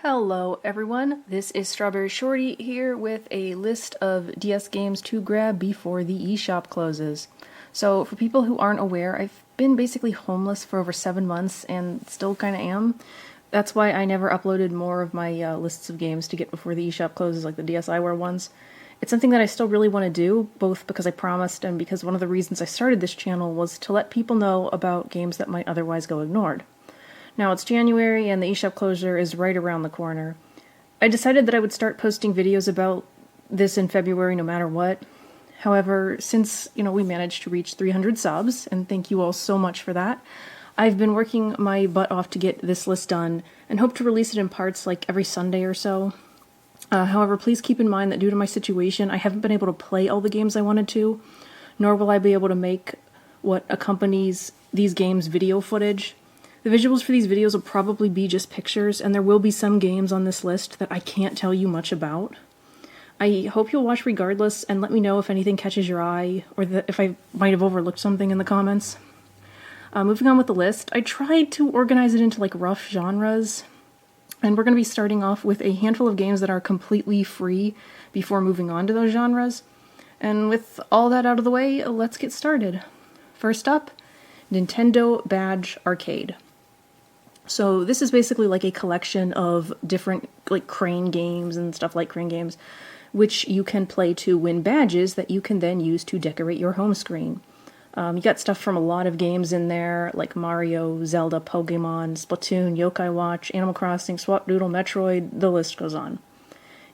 Hello everyone, this is StrawberryShorty here with a list of DS games to grab before the eShop closes. So for people who aren't aware, I've been basically homeless for over 7 months and still kinda am. That's why I never uploaded more of my lists of games to get before the eShop closes, like the DSiWare ones. It's something that I still really want to do, both because I promised and because one of the reasons I started this channel was to let people know about games that might otherwise go ignored. Now it's January and the eShop closure is right around the corner. I decided that I would start posting videos about this in February no matter what. However, since, we managed to reach 300 subs, and thank you all so much for that, I've been working my butt off to get this list done and hope to release it in parts like every Sunday or so. However, please keep in mind that due to my situation, I haven't been able to play all the games I wanted to, nor will I be able to make what accompanies these games video footage. The visuals for these videos will probably be just pictures, and there will be some games on this list that I can't tell you much about. I hope you'll watch regardless, and let me know if anything catches your eye, or if I might have overlooked something in the comments. Moving on with the list, I tried to organize it into rough genres, and we're going to be starting off with a handful of games that are completely free before moving on to those genres. And with all that out of the way, let's get started. First up, Nintendo Badge Arcade. So this is basically like a collection of different crane games and stuff like crane games, which you can play to win badges that you can then use to decorate your home screen. You got stuff from a lot of games in there, like Mario, Zelda, Pokemon, Splatoon, Yokai Watch, Animal Crossing, Swap Doodle, Metroid, the list goes on.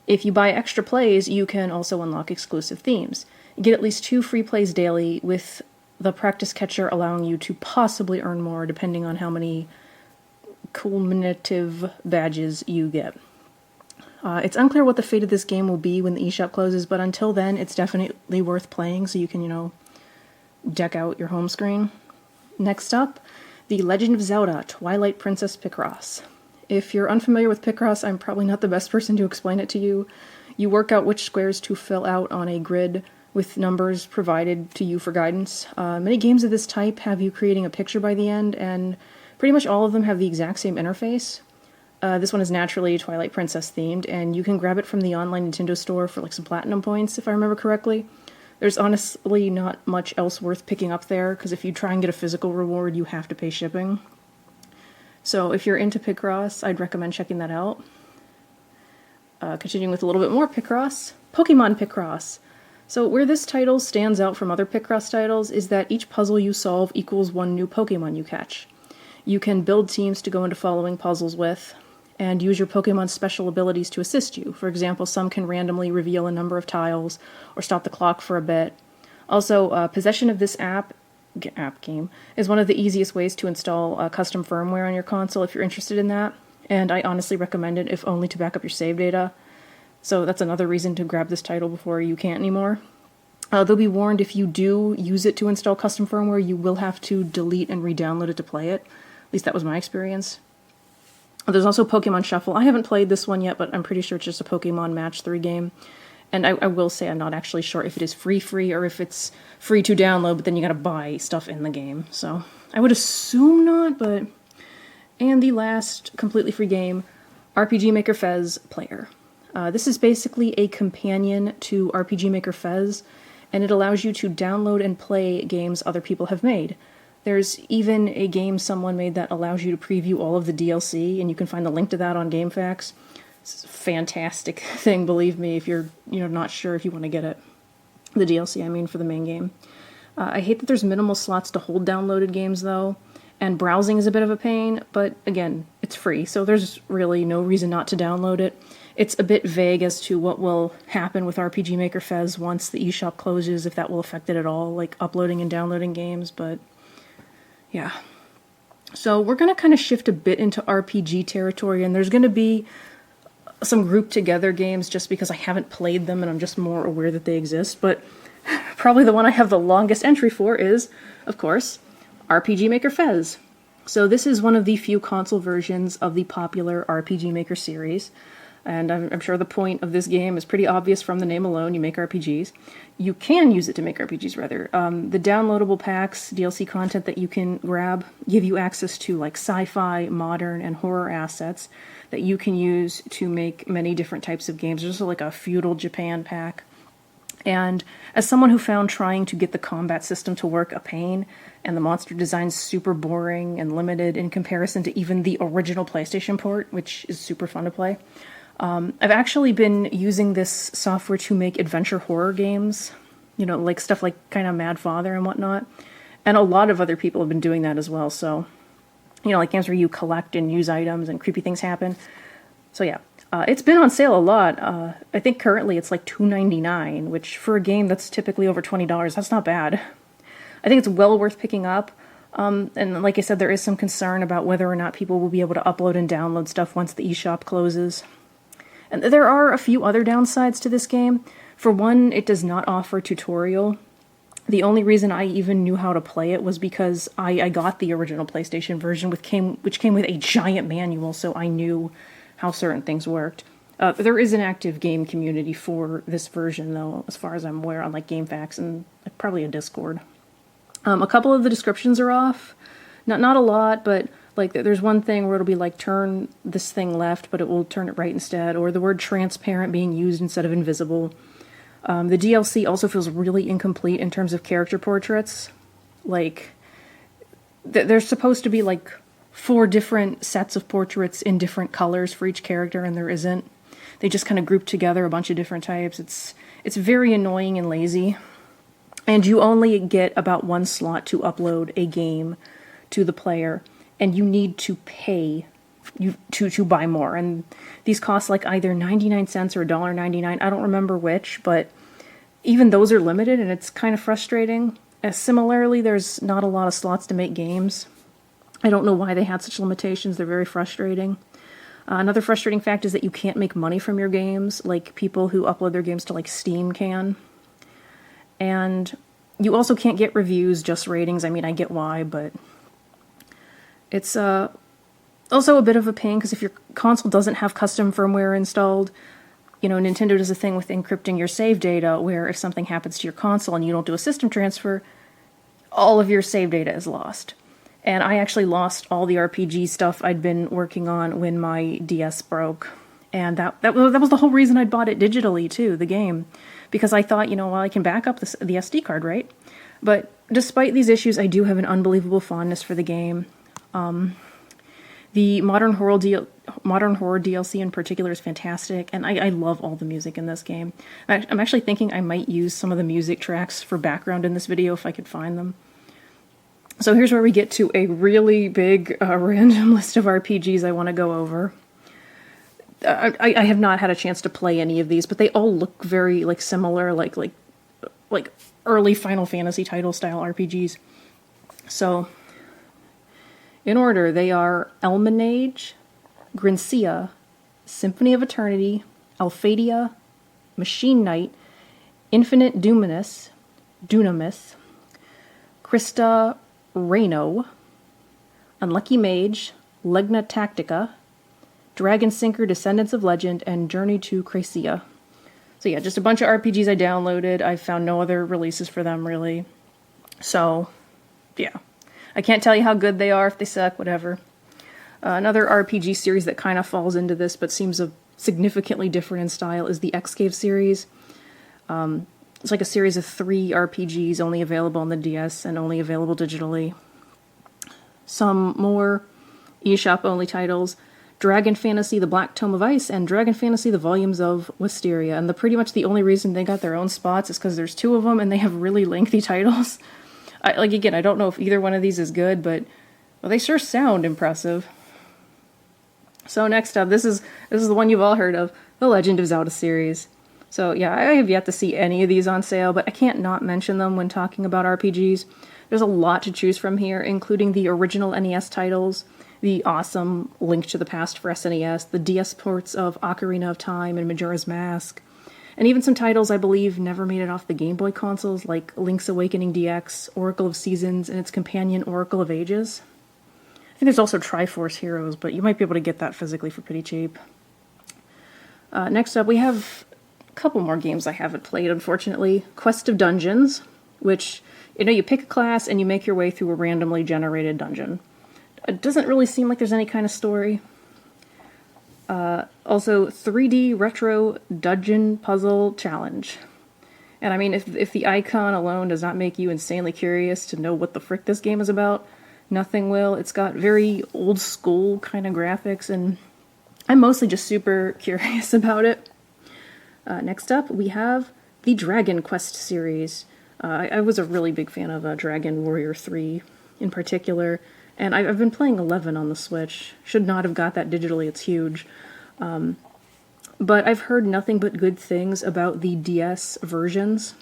If you buy extra plays, you can also unlock exclusive themes. You get at least 2 free plays daily, with the practice catcher allowing you to possibly earn more depending on how many cumulative badges you get. It's unclear what the fate of this game will be when the eShop closes, but until then, it's definitely worth playing so you can, deck out your home screen. Next up, The Legend of Zelda Twilight Princess Picross. If you're unfamiliar with Picross, I'm probably not the best person to explain it to you. You work out which squares to fill out on a grid with numbers provided to you for guidance. Many games of this type have you creating a picture by the end, and pretty much all of them have the exact same interface. This one is naturally Twilight Princess themed, and you can grab it from the online Nintendo store for some platinum points, if I remember correctly. There's honestly not much else worth picking up there, because if you try and get a physical reward, you have to pay shipping. So if you're into Picross, I'd recommend checking that out. Continuing with a little bit more Picross, Pokemon Picross. So where this title stands out from other Picross titles is that each puzzle you solve equals 1 new Pokemon you catch. You can build teams to go into following puzzles with, and use your Pokemon's special abilities to assist you. For example, some can randomly reveal a number of tiles, or stop the clock for a bit. Also, possession of this app game is one of the easiest ways to install custom firmware on your console if you're interested in that, and I honestly recommend it, if only to back up your save data. So that's another reason to grab this title before you can't anymore. They'll be warned, if you do use it to install custom firmware, you will have to delete and re-download it to play it. At least that was my experience. There's also Pokemon Shuffle. I haven't played this one yet, but I'm pretty sure it's just a Pokemon Match 3 game. And I will say I'm not actually sure if it is free or if it's free to download, but then you gotta buy stuff in the game. So I would assume not, but... And the last completely free game, RPG Maker Fez Player. This is basically a companion to RPG Maker Fez, and it allows you to download and play games other people have made. There's even a game someone made that allows you to preview all of the DLC, and you can find the link to that on GameFAQs. It's a fantastic thing, believe me, if you're not sure if you want to get it. The DLC, I mean, for the main game. I hate that there's minimal slots to hold downloaded games, though, and browsing is a bit of a pain, but again, it's free, so there's really no reason not to download it. It's a bit vague as to what will happen with RPG Maker Fez once the eShop closes, if that will affect it at all, like uploading and downloading games, but yeah. So we're going to kind of shift a bit into RPG territory, and there's going to be some grouped together games just because I haven't played them and I'm just more aware that they exist, but probably the one I have the longest entry for is, of course, RPG Maker Fez. So this is one of the few console versions of the popular RPG Maker series. and I'm sure the point of this game is pretty obvious from the name alone. You make RPGs. You can use it to make RPGs, rather. The downloadable packs, DLC content that you can grab, give you access to like sci-fi, modern, and horror assets that you can use to make many different types of games. There's also like a feudal Japan pack. And as someone who found trying to get the combat system to work a pain, and the monster design super boring and limited in comparison to even the original PlayStation port, which is super fun to play, I've actually been using this software to make adventure horror games, you know, like stuff like kind of Mad Father and whatnot. And a lot of other people have been doing that as well. So, you know, like games where you collect and use items and creepy things happen. So yeah, it's been on sale a lot. I think currently it's like $2.99, which for a game that's typically over $20, that's not bad. I think it's well worth picking up. And like I said, there is some concern about whether or not people will be able to upload and download stuff once the eShop closes. And there are a few other downsides to this game. For one, it does not offer tutorial. The only reason I even knew how to play it was because I got the original PlayStation version, which came with a giant manual, so I knew how certain things worked. There is an active game community for this version, though, as far as I'm aware, on like GameFAQs and like, probably a Discord. A couple of the descriptions are off. Not a lot, but like there's one thing where it'll be like turn this thing left, but it will turn it right instead, or the word transparent being used instead of invisible. The DLC also feels really incomplete in terms of character portraits. Like, there's supposed to be like 4 different sets of portraits in different colors for each character, and there isn't. They just kind of group together a bunch of different types. It's very annoying and lazy. And you only get about 1 slot to upload a game to the player, and you need to pay to buy more. And these cost like either 99 cents or $1.99. I don't remember which, but even those are limited, and it's kind of frustrating. Similarly, there's not a lot of slots to make games. I don't know why they had such limitations. They're very frustrating. Another frustrating fact is that you can't make money from your games, like people who upload their games to like Steam can. And you also can't get reviews, just ratings. I mean, I get why, but it's also a bit of a pain, because if your console doesn't have custom firmware installed, you know, Nintendo does a thing with encrypting your save data, where if something happens to your console and you don't do a system transfer, all of your save data is lost. And I actually lost all the RPG stuff I'd been working on when my DS broke. And that was the whole reason I bought it digitally, too, the game. Because I thought, you know, well, I can back up the SD card, right? But despite these issues, I do have an unbelievable fondness for the game. The Modern Horror DLC in particular is fantastic, and I love all the music in this game. I'm actually thinking I might use some of the music tracks for background in this video if I could find them. So here's where we get to a really big random list of RPGs I want to go over. I have not had a chance to play any of these, but they all look very like similar, like early Final Fantasy title style RPGs. So, in order, they are Elmanage, Grincia, Symphony of Eternity, Alphadia, Machine Knight, Infinite Dunamis, Krista Reno, Unlucky Mage, Legna Tactica, Dragon Sinker, Descendants of Legend, and Journey to Cracia. So yeah, just a bunch of RPGs I downloaded. I found no other releases for them, really. So, yeah. I can't tell you how good they are, if they suck, whatever. Another RPG series that kind of falls into this, but seems significantly different in style, is the X-Cave series. It's like a series of 3 RPGs, only available on the DS and only available digitally. Some more eShop-only titles: Dragon Fantasy, The Black Tome of Ice, and Dragon Fantasy, The Volumes of Wisteria. And pretty much the only reason they got their own spots is because there's 2 of them, and they have really lengthy titles. Again, I don't know if either one of these is good, but well, they sure sound impressive. So next up, this is the one you've all heard of, The Legend of Zelda series. So yeah, I have yet to see any of these on sale, but I can't not mention them when talking about RPGs. There's a lot to choose from here, including the original NES titles, the awesome Link to the Past for SNES, the DS ports of Ocarina of Time and Majora's Mask, and even some titles I believe never made it off the Game Boy consoles, like Link's Awakening DX, Oracle of Seasons, and its companion Oracle of Ages. I think there's also Triforce Heroes, but you might be able to get that physically for pretty cheap. Next up, we have a couple more games I haven't played, unfortunately. Quest of Dungeons, which, you pick a class and you make your way through a randomly generated dungeon. It doesn't really seem like there's any kind of story. Also, 3D Retro Dungeon Puzzle Challenge. And I mean, if the icon alone does not make you insanely curious to know what the frick this game is about, nothing will. It's got very old school kind of graphics, and I'm mostly just super curious about it. Next up, we have the Dragon Quest series. I was a really big fan of Dragon Warrior 3 in particular, and I've been playing 11 on the Switch. Should not have got that digitally, it's huge. But I've heard nothing but good things about the DS versions,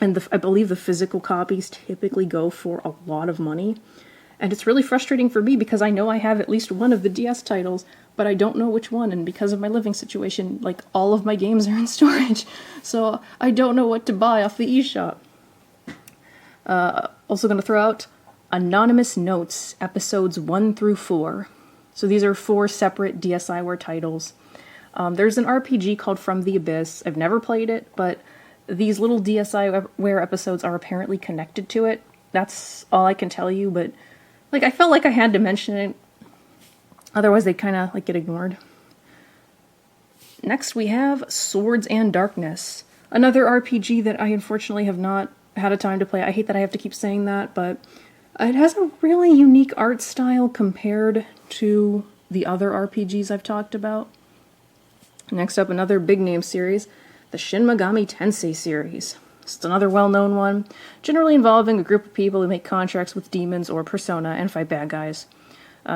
and I believe the physical copies typically go for a lot of money. And it's really frustrating for me because I know I have at least one of the DS titles, but I don't know which one, and because of my living situation, like, all of my games are in storage, so I don't know what to buy off the eShop. Also going to throw out Anonymous Notes, episodes 1 through 4. So these are 4 separate DSiWare titles. There's an RPG called From the Abyss. I've never played it, but these little DSiWare episodes are apparently connected to it. That's all I can tell you, but I felt like I had to mention it. Otherwise, they'd kind of get ignored. Next, we have Swords and Darkness, another RPG that I unfortunately have not had a time to play. I hate that I have to keep saying that, but it has a really unique art style compared to the other RPGs I've talked about. Next up, another big name series, the Shin Megami Tensei series. It's another well-known one, generally involving a group of people who make contracts with demons or Persona and fight bad guys.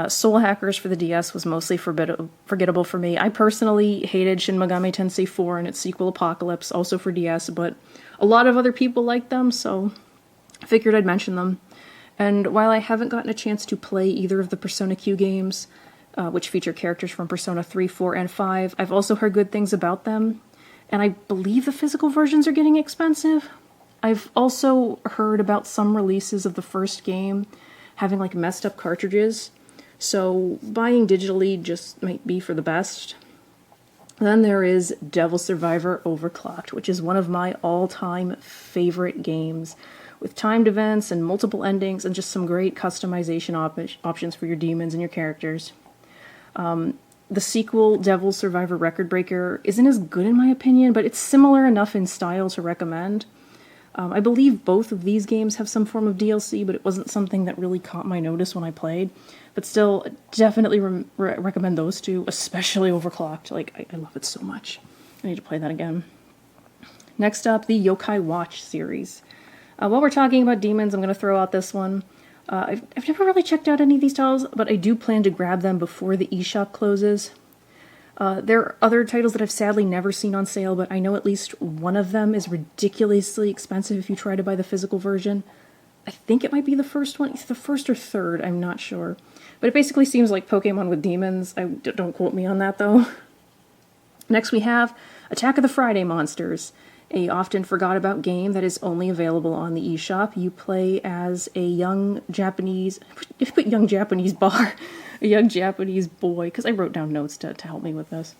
Soul Hackers for the DS was mostly forgettable for me. I personally hated Shin Megami Tensei 4 and its sequel Apocalypse, also for DS, but a lot of other people liked them, so I figured I'd mention them. And while I haven't gotten a chance to play either of the Persona Q games, which feature characters from Persona 3, 4, and 5, I've also heard good things about them, and I believe the physical versions are getting expensive. I've also heard about some releases of the first game having messed up cartridges, so buying digitally just might be for the best. Then there is Devil Survivor Overclocked, which is one of my all-time favorite games, with timed events and multiple endings and just some great customization options for your demons and your characters. The sequel, Devil Survivor Record Breaker, isn't as good in my opinion, but it's similar enough in style to recommend. I believe both of these games have some form of DLC, but it wasn't something that really caught my notice when I played. But still, definitely recommend those two, especially Overclocked. I love it so much. I need to play that again. Next up, the Yokai Watch series. While we're talking about demons, I'm going to throw out this one. I've never really checked out any of these titles, but I do plan to grab them before the eShop closes. There are other titles that I've sadly never seen on sale, but I know at least one of them is ridiculously expensive if you try to buy the physical version. I think it might be the first one. It's the first or third, I'm not sure. But it basically seems like Pokemon with demons. Don't quote me on that, though. Next we have Attack of the Friday Monsters, a often forgot about game that is only available on the eShop. You play as a young Japanese, a young Japanese boy, because I wrote down notes to help me with this.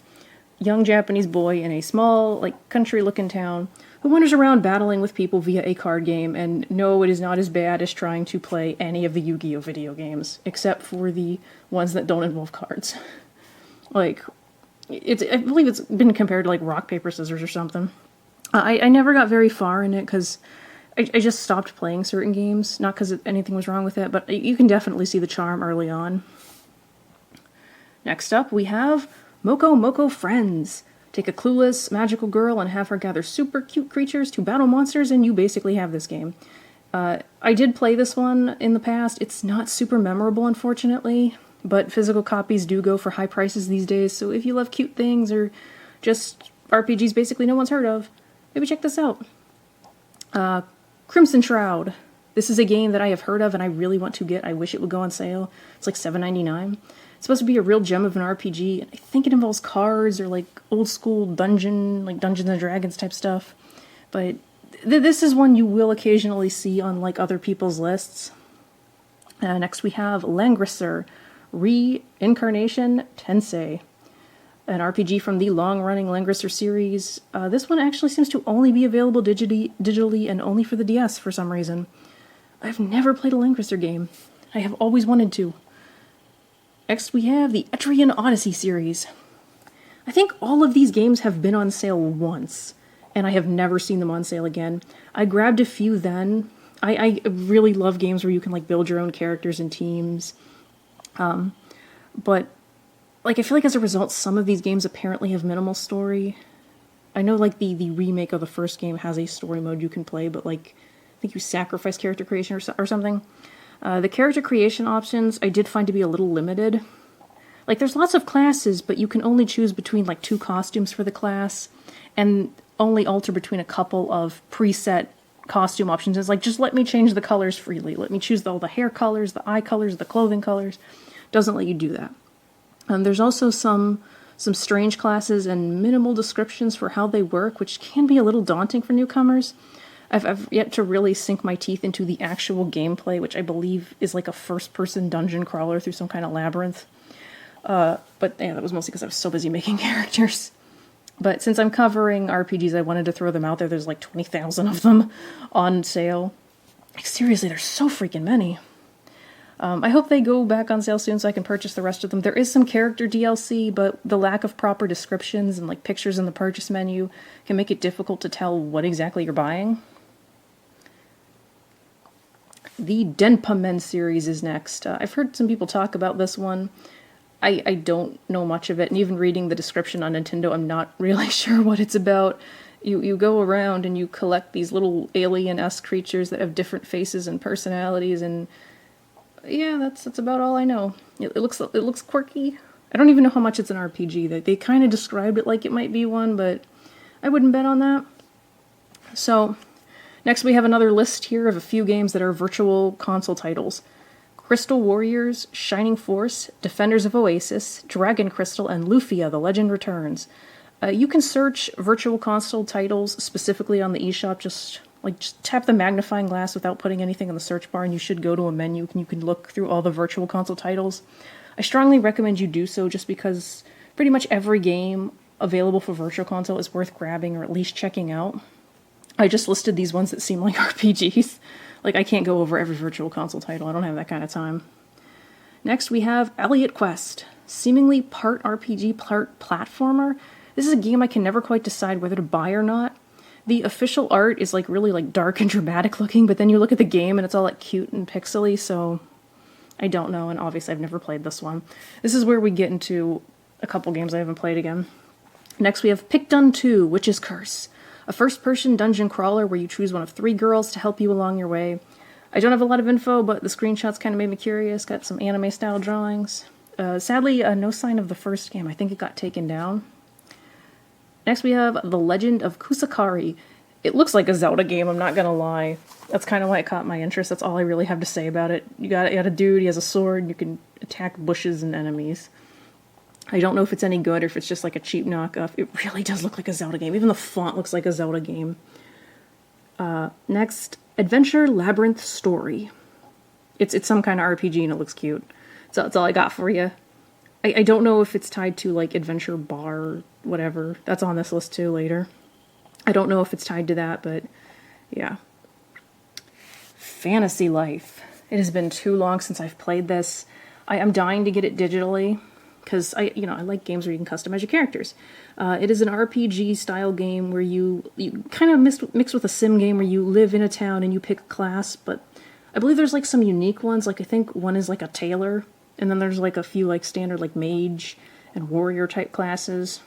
Young Japanese boy in a small, country-looking town who wanders around battling with people via a card game, and no, it is not as bad as trying to play any of the Yu-Gi-Oh! Video games, except for the ones that don't involve cards. I believe it's been compared to, rock, paper, scissors or something. I never got very far in it because I just stopped playing certain games, not because anything was wrong with it, but you can definitely see the charm early on. Next up, we have Moko Moko Friends. Take a clueless, magical girl and have her gather super cute creatures to battle monsters, and you basically have this game. I did play this one in the past. It's not super memorable, unfortunately, but physical copies do go for high prices these days, so if you love cute things or just RPGs basically no one's heard of, maybe check this out. Crimson Shroud. This is a game that I have heard of and I really want to get. I wish it would go on sale. It's $7.99. It's supposed to be a real gem of an RPG. I think it involves cards or old school Dungeons and Dragons type stuff. But this is one you will occasionally see on other people's lists. Next we have Langrisser Reincarnation Tensei. an RPG from the long-running Langrisser series. This one actually seems to only be available digitally and only for the DS for some reason. I've never played a Langrisser game. I have always wanted to. Next we have the Etrian Odyssey series. I think all of these games have been on sale once, and I have never seen them on sale again. I grabbed a few then. I really love games where you can like build your own characters and teams. But like I feel like as a result, some of these games apparently have minimal story. I know like the remake of the first game has a story mode you can play, but like I think you sacrifice character creation or something. The character creation options I did find to be a little limited. Like there's lots of classes, but you can only choose between like 2 costumes for the class, and only alter between a couple of preset costume options. It's like, just let me change the colors freely. Let me choose all the hair colors, the eye colors, the clothing colors. Doesn't let you do that. There's also some strange classes and minimal descriptions for how they work, which can be a little daunting for newcomers. I've yet to really sink my teeth into the actual gameplay, which I believe is like a first-person dungeon crawler through some kind of labyrinth. But yeah, that was mostly because I was so busy making characters. But since I'm covering RPGs, I wanted to throw them out there. There's like 20,000 of them on sale. Like seriously, there's so freaking many. I hope they go back on sale soon so I can purchase the rest of them. There is some character DLC, but the lack of proper descriptions and like pictures in the purchase menu can make it difficult to tell what exactly you're buying. The Denpa series is next. I've heard some people talk about this one. I don't know much of it, and even reading the description on Nintendo, I'm not really sure what it's about. You go around and you collect these little alien-esque creatures that have different faces and personalities, and yeah, that's about all I know. It looks quirky. I don't even know how much it's an RPG. They kind of described it like it might be one, but I wouldn't bet on that. So, next we have another list here of a few games that are virtual console titles. Crystal Warriors, Shining Force, Defenders of Oasis, Dragon Crystal, and Lufia, The Legend Returns. You can search virtual console titles specifically on the eShop. Just tap the magnifying glass without putting anything in the search bar, and you should go to a menu and you can look through all the virtual console titles. I strongly recommend you do so just because pretty much every game available for virtual console is worth grabbing or at least checking out. I just listed these ones that seem like RPGs. Like, I can't go over every virtual console title. I don't have that kind of time. Next, we have Elliot Quest. Seemingly part RPG, part platformer. This is a game I can never quite decide whether to buy or not. The official art is, like, really, like, dark and dramatic looking, but then you look at the game and it's all, like, cute and pixely, so I don't know, and obviously I've never played this one. This is where we get into a couple games I haven't played again. Next, we have Pickdun 2, Witch's Curse. A first-person dungeon crawler where you choose one of 3 girls to help you along your way. I don't have a lot of info, but the screenshots kind of made me curious. Got some anime-style drawings. Sadly, no sign of the first game. I think it got taken down. Next we have The Legend of Kusakari. It looks like a Zelda game, I'm not gonna lie. That's kind of why it caught my interest. That's all I really have to say about it. You got a dude, he has a sword, you can attack bushes and enemies. I don't know if it's any good or if it's just like a cheap knockoff. It really does look like a Zelda game. Even the font looks like a Zelda game. Next, Adventure Labyrinth Story. It's some kind of RPG and it looks cute. So that's all I got for you. I don't know if it's tied to like Adventure Bar or whatever. That's on this list too later. I don't know if it's tied to that, but yeah. Fantasy Life. It has been too long since I've played this. I am dying to get it digitally. Because I like games where you can customize your characters. It is an RPG style game where you kind of mix with a sim game where you live in a town and you pick a class, but I believe there's like some unique ones. Like I think one is like a tailor, and then there's like a few like standard like mage and warrior type classes.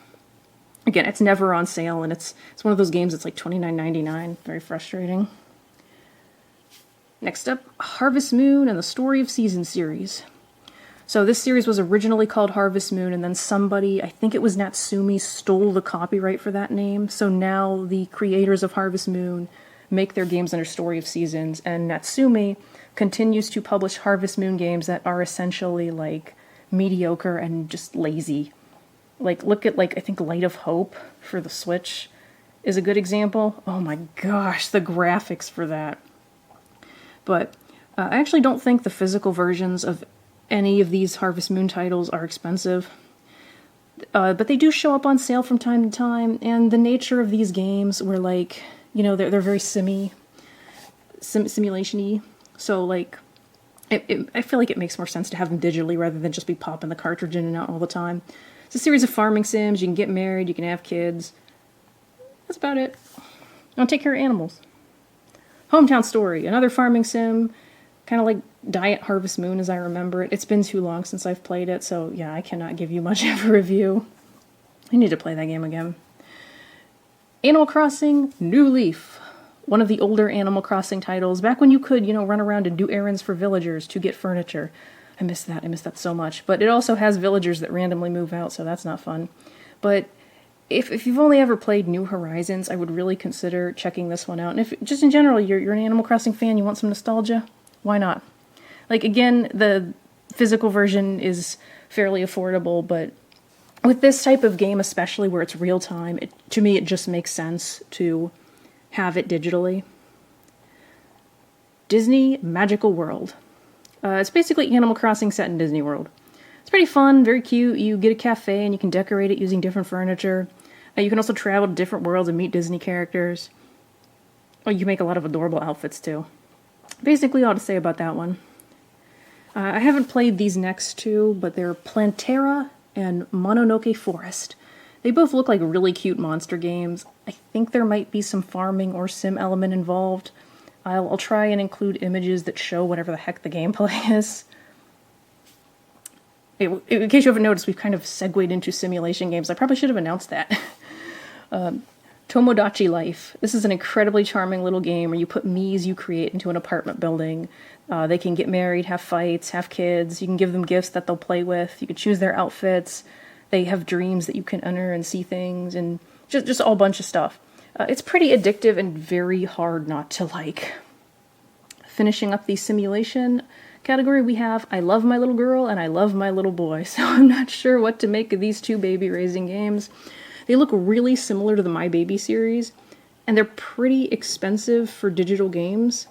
Again, it's never on sale, and it's one of those games that's like $29.99. Very frustrating. Next up, Harvest Moon and the Story of Seasons series. So this series was originally called Harvest Moon, and then somebody, I think it was Natsumi, stole the copyright for that name. So now the creators of Harvest Moon make their games under Story of Seasons, and Natsumi continues to publish Harvest Moon games that are essentially like mediocre and just lazy. Like, look at like, I think Light of Hope for the Switch is a good example. Oh my gosh, the graphics for that. But I actually don't think the physical versions of any of these Harvest Moon titles are expensive. But they do show up on sale from time to time, and the nature of these games were like, you know, they're very simulation-y. So like, I feel like it makes more sense to have them digitally rather than just be popping the cartridge in and out all the time. It's a series of farming sims. You can get married, you can have kids. That's about it. Don't take care of animals. Hometown Story, another farming sim, kind of like Diet Harvest Moon as I remember it. It's been too long since I've played it, so yeah, I cannot give you much of a review. I need to play that game again. Animal Crossing New Leaf, one of the older Animal Crossing titles, back when you could, you know, run around and do errands for villagers to get furniture. I miss that so much. But it also has villagers that randomly move out, so that's not fun. But if you've only ever played New Horizons, I would really consider checking this one out. And if, just in general, you're an Animal Crossing fan, you want some nostalgia, why not? Like, again, the physical version is fairly affordable, but with this type of game, especially where it's real time, to me it just makes sense to have it digitally. Disney Magical World. It's basically Animal Crossing set in Disney World. It's pretty fun, very cute. You get a cafe and you can decorate it using different furniture. You can also travel to different worlds and meet Disney characters. Oh, you make a lot of adorable outfits too. Basically all to say about that one. I haven't played these next two, but they're Plantera and Mononoke Forest. They both look like really cute monster games. I think there might be some farming or sim element involved. I'll try and include images that show whatever the heck the gameplay is. In case you haven't noticed, we've kind of segued into simulation games. I probably should have announced that. Tomodachi Life. This is an incredibly charming little game where you put Miis you create into an apartment building. They can get married, have fights, have kids. You can give them gifts that they'll play with. You can choose their outfits. They have dreams that you can enter and see things, and just a whole bunch of stuff. It's pretty addictive and very hard not to like. Finishing up the simulation category, we have I Love My Little Girl and I Love My Little Boy. So I'm not sure what to make of these two baby raising games. They look really similar to the My Baby series, and they're pretty expensive for digital games.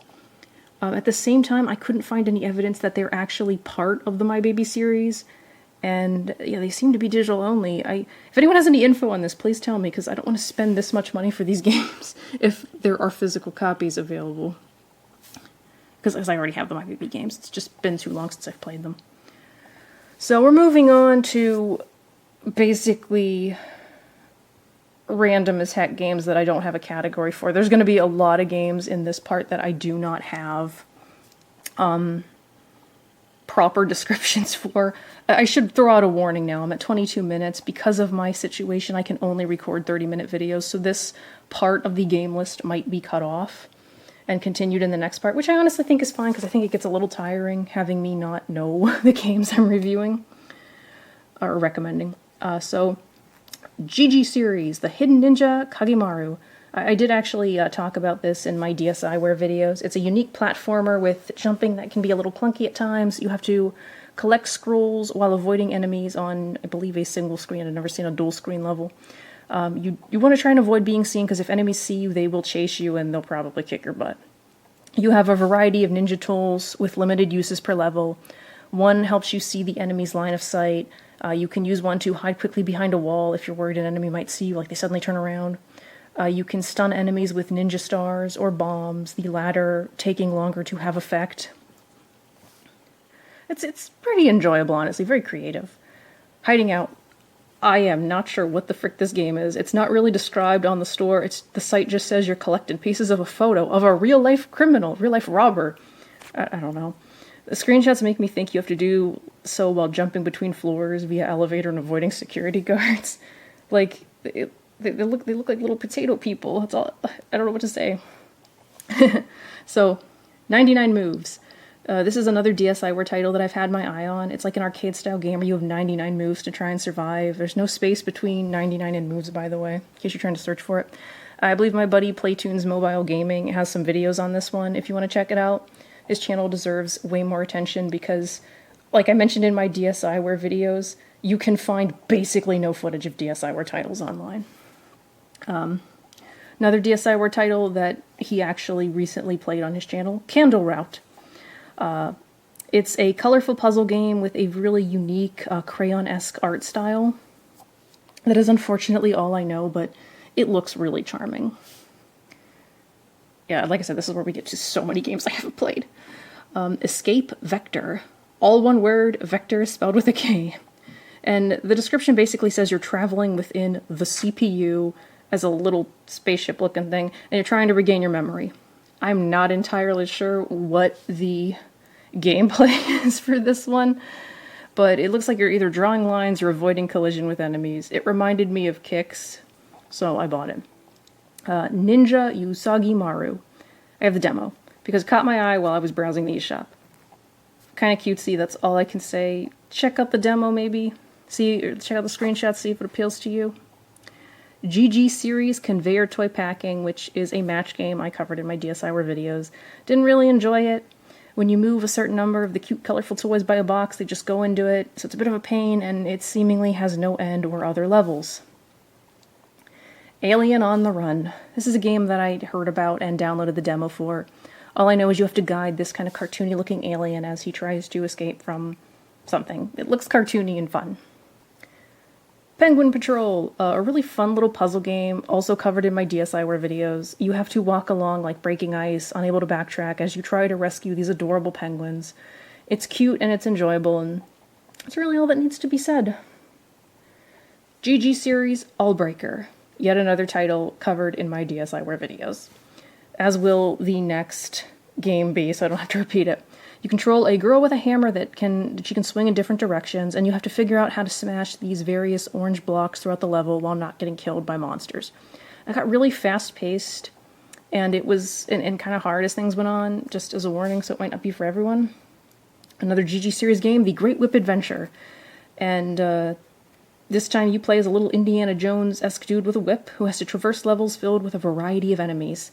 At the same time, I couldn't find any evidence that they're actually part of the My Baby series, and yeah, they seem to be digital only. If anyone has any info on this, please tell me, because I don't want to spend this much money for these games if there are physical copies available. Because I already have the My Baby games, it's just been too long since I've played them. So we're moving on to basically random as heck games that I don't have a category for. There's going to be a lot of games in this part that I do not have proper descriptions for. I should throw out a warning now. I'm at 22 minutes. Because of my situation, I can only record 30-minute videos, so this part of the game list might be cut off and continued in the next part, which I honestly think is fine, because I think it gets a little tiring having me not know the games I'm reviewing or recommending. So GG series, The Hidden Ninja Kagemaru. I did actually talk about this in my DSiWare videos. It's a unique platformer with jumping that can be a little clunky at times. You have to collect scrolls while avoiding enemies on, I believe, a single screen. I've never seen a dual screen level. You want to try and avoid being seen, because if enemies see you, they will chase you and they'll probably kick your butt. You have a variety of ninja tools with limited uses per level. One helps you see the enemy's line of sight. You can use one to hide quickly behind a wall if you're worried an enemy might see you, like they suddenly turn around. You can stun enemies with ninja stars or bombs, the latter taking longer to have effect. It's pretty enjoyable, honestly, very creative. Hiding out. I am not sure what the frick this game is. It's not really described on the store. The site just says you're collecting pieces of a photo of a real-life criminal, real-life robber. I don't know. The screenshots make me think you have to do so while jumping between floors via elevator and avoiding security guards. Like, they look like little potato people. That's all. I don't know what to say. So, 99 moves. This is another DSiWare title that I've had my eye on. It's like an arcade-style game where you have 99 moves to try and survive. There's no space between 99 and moves, by the way, in case you're trying to search for it. I believe my buddy Playtoons Mobile Gaming has some videos on this one, if you want to check it out. His channel deserves way more attention because, like I mentioned in my DSiWare videos, you can find basically no footage of DSiWare titles online. Another DSiWare title that he actually recently played on his channel, Candle Route. It's a colorful puzzle game with a really unique crayon-esque art style. That is unfortunately all I know, but it looks really charming. Yeah, like I said, this is where we get to so many games I haven't played. Escape Vector. All one word, Vector spelled with a K. And the description basically says you're traveling within the CPU as a little spaceship-looking thing, and you're trying to regain your memory. I'm not entirely sure what the gameplay is for this one, but it looks like you're either drawing lines or avoiding collision with enemies. It reminded me of Kicks, so I bought it. Ninja Usagi Maru. I have the demo, because it caught my eye while I was browsing the eShop. Kind of cutesy, that's all I can say. Check out the demo, maybe. Check out the screenshots, see if it appeals to you. GG Series Conveyor Toy Packing, which is a match game I covered in my DSiWare videos. Didn't really enjoy it. When you move a certain number of the cute, colorful toys by a box, they just go into it, so it's a bit of a pain, and it seemingly has no end or other levels. Alien on the Run. This is a game that I heard about and downloaded the demo for. All I know is you have to guide this kind of cartoony-looking alien as he tries to escape from something. It looks cartoony and fun. Penguin Patrol, a really fun little puzzle game, also covered in my DSiWare videos. You have to walk along like breaking ice, unable to backtrack as you try to rescue these adorable penguins. It's cute and it's enjoyable, and that's really all that needs to be said. GG Series Allbreaker, yet another title covered in my DSiWare videos. As will the next game be, so I don't have to repeat it. You control a girl with a hammer that she can swing in different directions, and you have to figure out how to smash these various orange blocks throughout the level while not getting killed by monsters. It got really fast-paced, and it was and kind of hard as things went on, just as a warning, so it might not be for everyone. Another GG Series game, The Great Whip Adventure. And this time you play as a little Indiana Jones-esque dude with a whip who has to traverse levels filled with a variety of enemies.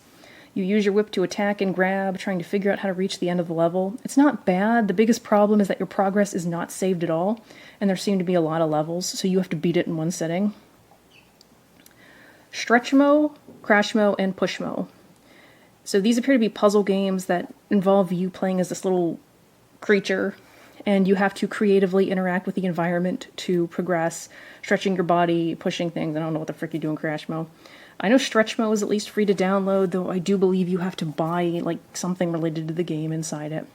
You use your whip to attack and grab, trying to figure out how to reach the end of the level. It's not bad. The biggest problem is that your progress is not saved at all, and there seem to be a lot of levels, so you have to beat it in one sitting. Stretchmo, Crashmo, and Pushmo. So these appear to be puzzle games that involve you playing as this little creature, and you have to creatively interact with the environment to progress, stretching your body, pushing things. I don't know what the frick you do in Crashmo. I know Stretchmo is at least free to download, though I do believe you have to buy like something related to the game inside it.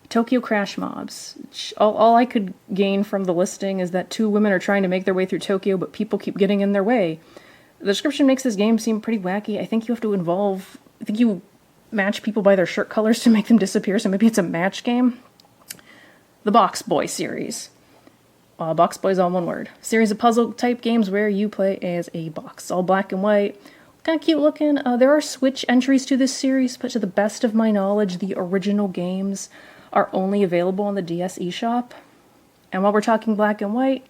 Tokyo Crash Mobs. All I could gain from the listing is that two women are trying to make their way through Tokyo, but people keep getting in their way. The description makes this game seem pretty wacky. I think you match people by their shirt colors to make them disappear, so maybe it's a match game. The Box Boy series. Box Boy is all one word. Series of puzzle-type games where you play as a box. All black and white. Kind of cute looking. There are Switch entries to this series, but to the best of my knowledge, the original games are only available on the DS eShop. And while we're talking black and white,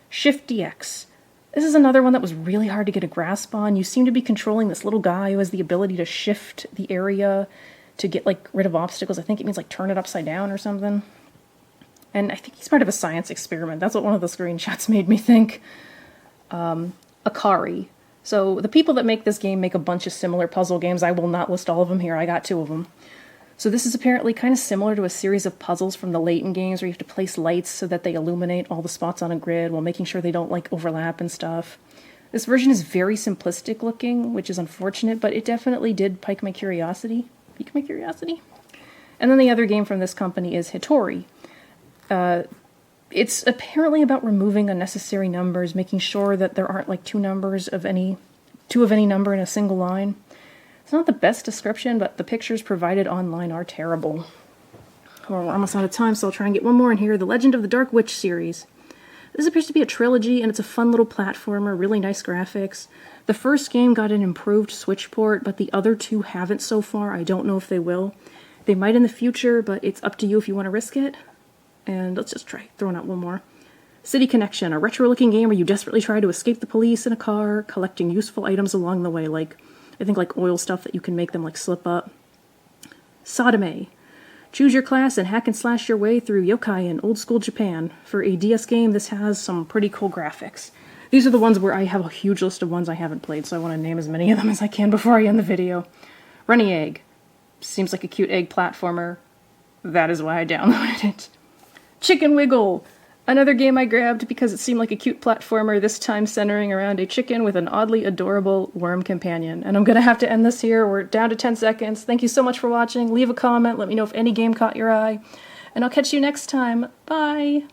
Shift DX. This is another one that was really hard to get a grasp on. You seem to be controlling this little guy who has the ability to shift the area to get rid of obstacles. I think it means turn it upside down or something. And I think he's part of a science experiment. That's what one of the screenshots made me think. Akari. So the people that make this game make a bunch of similar puzzle games. I will not list all of them here. I got 2 of them. So this is apparently kind of similar to a series of puzzles from the Layton games where you have to place lights so that they illuminate all the spots on a grid while making sure they don't overlap and stuff. This version is very simplistic looking, which is unfortunate, but it definitely did pique my curiosity. And then the other game from this company is Hitori. It's apparently about removing unnecessary numbers, making sure that there aren't 2 of any number in a single line. It's not the best description, but the pictures provided online are terrible. Well, we're almost out of time, so I'll try and get one more in here. The Legend of the Dark Witch series. This appears to be a trilogy, and it's a fun little platformer, really nice graphics. The first game got an improved Switch port, but the other 2 haven't so far. I don't know if they will. They might in the future, but it's up to you if you want to risk it. And let's just try throwing out one more. City Connection, a retro-looking game where you desperately try to escape the police in a car, collecting useful items along the way, I think oil stuff that you can make them slip up. Sodome. Choose your class and hack and slash your way through yokai in old-school Japan. For a DS game, this has some pretty cool graphics. These are the ones where I have a huge list of ones I haven't played, so I want to name as many of them as I can before I end the video. Runny Egg. Seems like a cute egg platformer. That is why I downloaded it. Chicken Wiggle. Another game I grabbed because it seemed like a cute platformer, this time centering around a chicken with an oddly adorable worm companion. And I'm gonna have to end this here. We're down to 10 seconds. Thank you so much for watching. Leave a comment. Let me know if any game caught your eye. And I'll catch you next time. Bye!